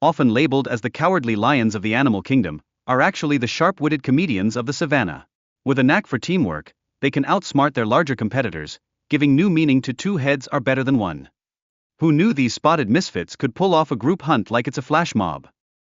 often labeled as the cowardly lions of the animal kingdom, are actually the sharp-witted comedians of the savannah. With a knack for teamwork, they can outsmart their larger competitors, giving new meaning to two heads are better than one. Who knew these spotted misfits could pull off a group hunt like it's a flash mob?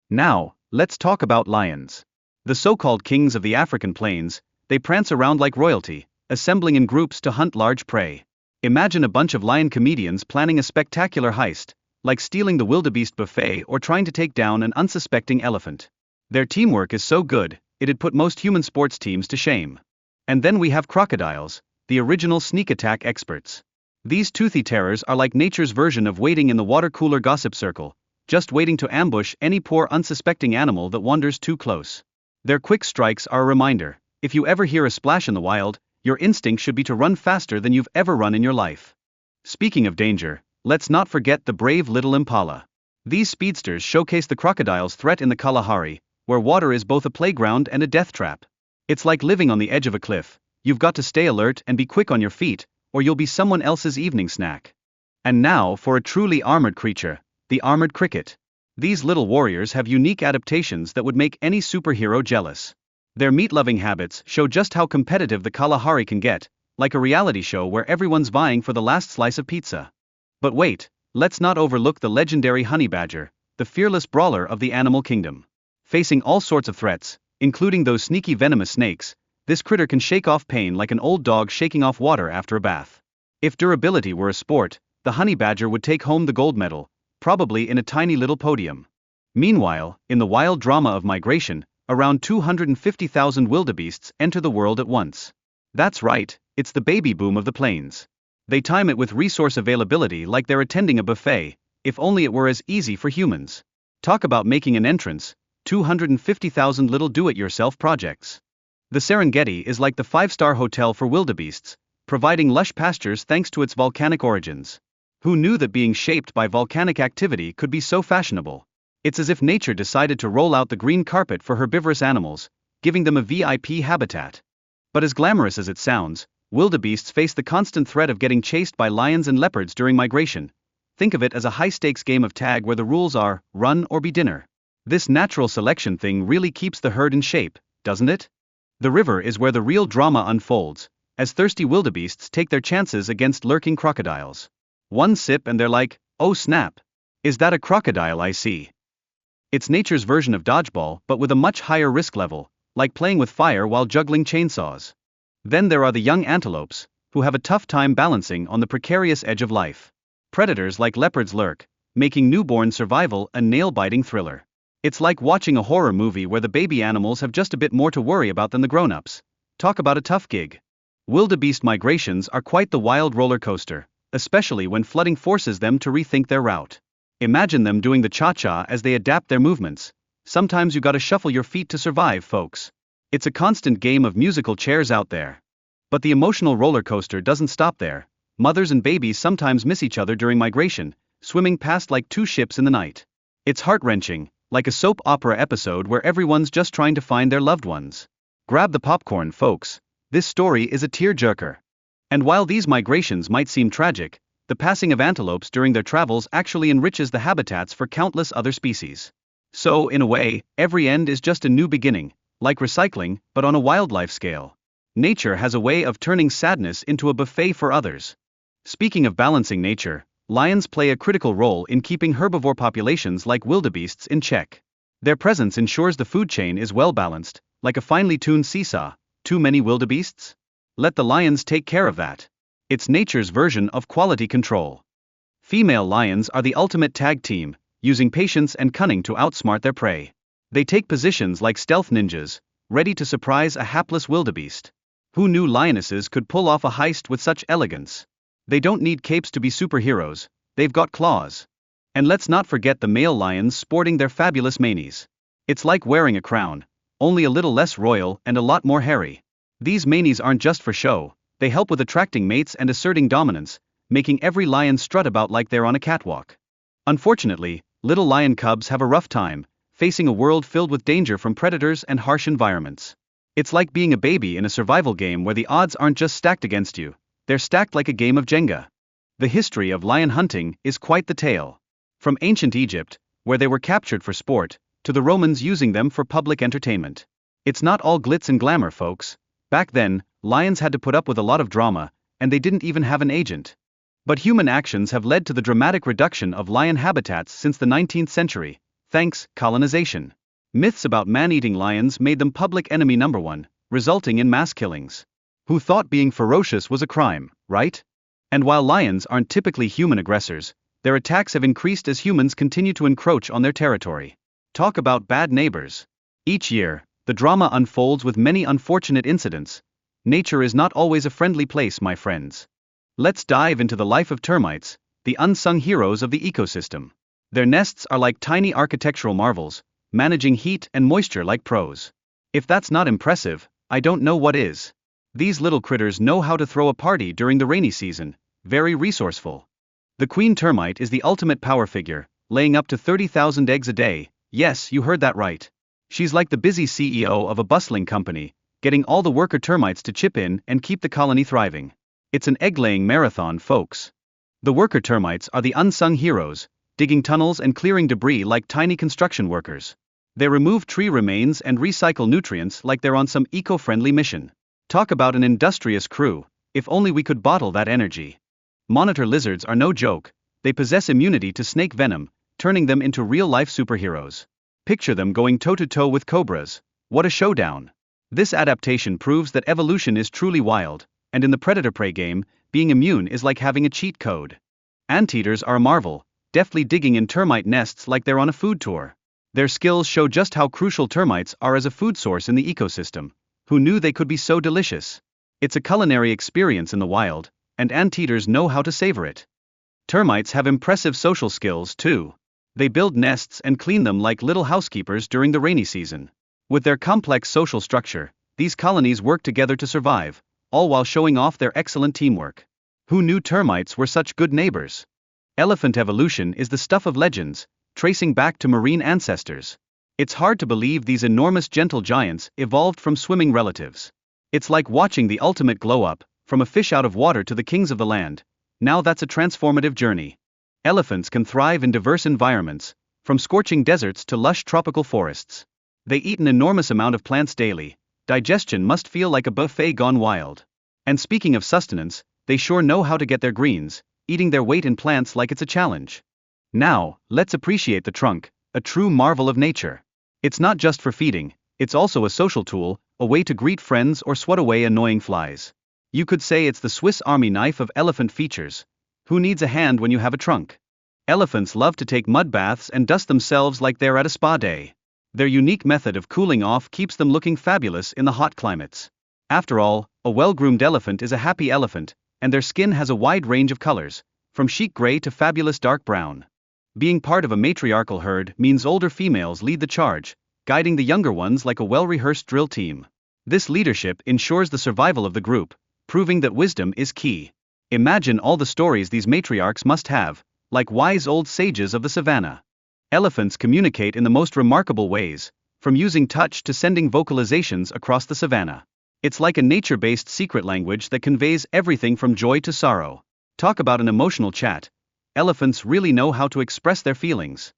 Now, let's talk about lions. The so-called kings of the African plains, they prance around like royalty, assembling in groups to hunt large prey. Imagine a bunch of lion comedians planning a spectacular heist, like stealing the wildebeest buffet or trying to take down an unsuspecting elephant. Their teamwork is so good, it'd put most human sports teams to shame. And then we have crocodiles, the original sneak attack experts. These toothy terrors are like nature's version of waiting in the water cooler gossip circle, just waiting to ambush any poor unsuspecting animal that wanders too close. Their quick strikes are a reminder: if you ever hear a splash in the wild, your instinct should be to run faster than you've ever run in your life. Speaking of danger, let's not forget the brave little impala. These speedsters showcase the crocodile's threat in the Kalahari, where water is both a playground and a death trap. It's like living on the edge of a cliff. You've got to stay alert and be quick on your feet, or you'll be someone else's evening snack. And now for a truly armored creature, the armored cricket. These little warriors have unique adaptations that would make any superhero jealous. Their meat-loving habits show just how competitive the Kalahari can get, like a reality show where everyone's vying for the last slice of pizza. But wait, let's not overlook the legendary honey badger, the fearless brawler of the animal kingdom. Facing all sorts of threats, including those sneaky venomous snakes, this critter can shake off pain like an old dog shaking off water after a bath. If durability were a sport, the honey badger would take home the gold medal, probably in a tiny little podium. Meanwhile, in the wild drama of migration, around 250,000 wildebeests enter the world at once. That's right, it's the baby boom of the plains. They time it with resource availability like they're attending a buffet. If only it were as easy for humans. Talk about making an entrance: 250,000 little do-it-yourself projects. The Serengeti is like the five-star hotel for wildebeests, providing lush pastures thanks to its volcanic origins. Who knew that being shaped by volcanic activity could be so fashionable? It's as if nature decided to roll out the green carpet for herbivorous animals, giving them a VIP habitat. But as glamorous as it sounds, wildebeests face the constant threat of getting chased by lions and leopards during migration. Think of it as a high-stakes game of tag where the rules are, run or be dinner. This natural selection thing really keeps the herd in shape, doesn't it? The river is where the real drama unfolds, as thirsty wildebeests take their chances against lurking crocodiles. One sip and they're like, oh snap! Is that a crocodile I see? It's nature's version of dodgeball but with a much higher risk level, like playing with fire while juggling chainsaws. Then there are the young antelopes, who have a tough time balancing on the precarious edge of life. Predators like leopards lurk, making newborn survival a nail-biting thriller. It's like watching a horror movie where the baby animals have just a bit more to worry about than the grown-ups. Talk about a tough gig. Wildebeest migrations are quite the wild roller coaster, especially when flooding forces them to rethink their route. Imagine them doing the cha-cha as they adapt their movements. Sometimes you gotta shuffle your feet to survive, folks. It's a constant game of musical chairs out there. But the emotional roller coaster doesn't stop there. Mothers and babies sometimes miss each other during migration, swimming past like two ships in the night. It's heart-wrenching, like a soap opera episode where everyone's just trying to find their loved ones. Grab the popcorn, folks. This story is a tear-jerker. And while these migrations might seem tragic, the passing of antelopes during their travels actually enriches the habitats for countless other species. So, in a way, every end is just a new beginning, like recycling, but on a wildlife scale. Nature has a way of turning sadness into a buffet for others. Speaking of balancing nature, lions play a critical role in keeping herbivore populations like wildebeests in check. Their presence ensures the food chain is well balanced, like a finely tuned seesaw. Too many wildebeests? Let the lions take care of that. It's nature's version of quality control. Female lions are the ultimate tag team, using patience and cunning to outsmart their prey. They take positions like stealth ninjas, ready to surprise a hapless wildebeest. Who knew lionesses could pull off a heist with such elegance? They don't need capes to be superheroes, they've got claws. And let's not forget the male lions sporting their fabulous manes. It's like wearing a crown, only a little less royal and a lot more hairy. These manes aren't just for show, they help with attracting mates and asserting dominance, making every lion strut about like they're on a catwalk. Unfortunately, little lion cubs have a rough time, facing a world filled with danger from predators and harsh environments. It's like being a baby in a survival game where the odds aren't just stacked against you, they're stacked like a game of Jenga. The history of lion hunting is quite the tale. From ancient Egypt, where they were captured for sport, to the Romans using them for public entertainment. It's not all glitz and glamour, folks. Back then, lions had to put up with a lot of drama, and they didn't even have an agent. But human actions have led to the dramatic reduction of lion habitats since the 19th century, thanks colonization. Myths about man-eating lions made them public enemy number one, resulting in mass killings. Who thought being ferocious was a crime, right? And while lions aren't typically human aggressors, their attacks have increased as humans continue to encroach on their territory. Talk about bad neighbors. Each year, the drama unfolds with many unfortunate incidents. Nature is not always a friendly place, my friends. Let's dive into the life of termites, the unsung heroes of the ecosystem. Their nests are like tiny architectural marvels, managing heat and moisture like pros. If that's not impressive, I don't know what is. These little critters know how to throw a party during the rainy season, very resourceful. The queen termite is the ultimate power figure, laying up to 30,000 eggs a day. Yes, you heard that right. She's like the busy CEO of a bustling company, getting all the worker termites to chip in and keep the colony thriving. It's an egg-laying marathon, folks. The worker termites are the unsung heroes, digging tunnels and clearing debris like tiny construction workers. They remove tree remains and recycle nutrients like they're on some eco-friendly mission. Talk about an industrious crew. If only we could bottle that energy. Monitor lizards are no joke. They possess immunity to snake venom, turning them into real-life superheroes. Picture them going toe-to-toe with cobras. What a showdown. This adaptation proves that evolution is truly wild, and in the predator-prey game, being immune is like having a cheat code. Anteaters are a marvel, deftly digging in termite nests like they're on a food tour. Their skills show just how crucial termites are as a food source in the ecosystem. Who knew they could be so delicious? It's a culinary experience in the wild, and anteaters know how to savor it. Termites have impressive social skills too. They build nests and clean them like little housekeepers during the rainy season. With their complex social structure, these colonies work together to survive, all while showing off their excellent teamwork. Who knew termites were such good neighbors? Elephant evolution is the stuff of legends, tracing back to marine ancestors. It's hard to believe these enormous gentle giants evolved from swimming relatives. It's like watching the ultimate glow-up, from a fish out of water to the kings of the land. Now that's a transformative journey. Elephants can thrive in diverse environments, from scorching deserts to lush tropical forests. They eat an enormous amount of plants daily. Digestion must feel like a buffet gone wild. And speaking of sustenance, they sure know how to get their greens, eating their weight in plants like it's a challenge. Now, let's appreciate the trunk, a true marvel of nature. It's not just for feeding, it's also a social tool, a way to greet friends or swat away annoying flies. You could say it's the Swiss Army knife of elephant features. Who needs a hand when you have a trunk? Elephants love to take mud baths and dust themselves like they're at a spa day. Their unique method of cooling off keeps them looking fabulous in the hot climates. After all, a well-groomed elephant is a happy elephant, and their skin has a wide range of colors, from chic gray to fabulous dark brown. Being part of a matriarchal herd means older females lead the charge, guiding the younger ones like a well-rehearsed drill team. This leadership ensures the survival of the group, proving that wisdom is key. Imagine all the stories these matriarchs must have, like wise old sages of the savannah. Elephants communicate in the most remarkable ways, from using touch to sending vocalizations across the savannah. It's like a nature-based secret language that conveys everything from joy to sorrow. Talk about an emotional chat. Elephants really know how to express their feelings.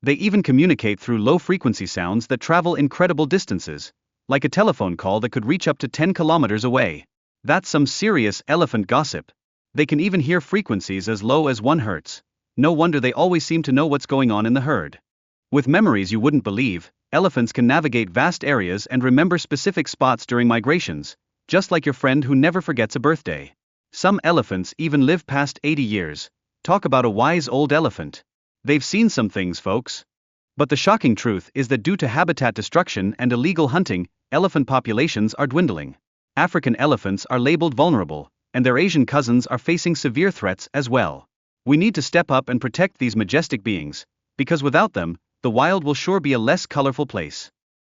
They even communicate through low-frequency sounds that travel incredible distances, like a telephone call that could reach up to 10 kilometers away. That's some serious elephant gossip. They can even hear frequencies as low as 1 hertz. No wonder they always seem to know what's going on in the herd. With memories you wouldn't believe, elephants can navigate vast areas and remember specific spots during migrations, just like your friend who never forgets a birthday. Some elephants even live past 80 years. Talk about a wise old elephant. They've seen some things, folks. But the shocking truth is that due to habitat destruction and illegal hunting, elephant populations are dwindling. African elephants are labeled vulnerable, and their Asian cousins are facing severe threats as well. We need to step up and protect these majestic beings, because without them, the wild will sure be a less colorful place.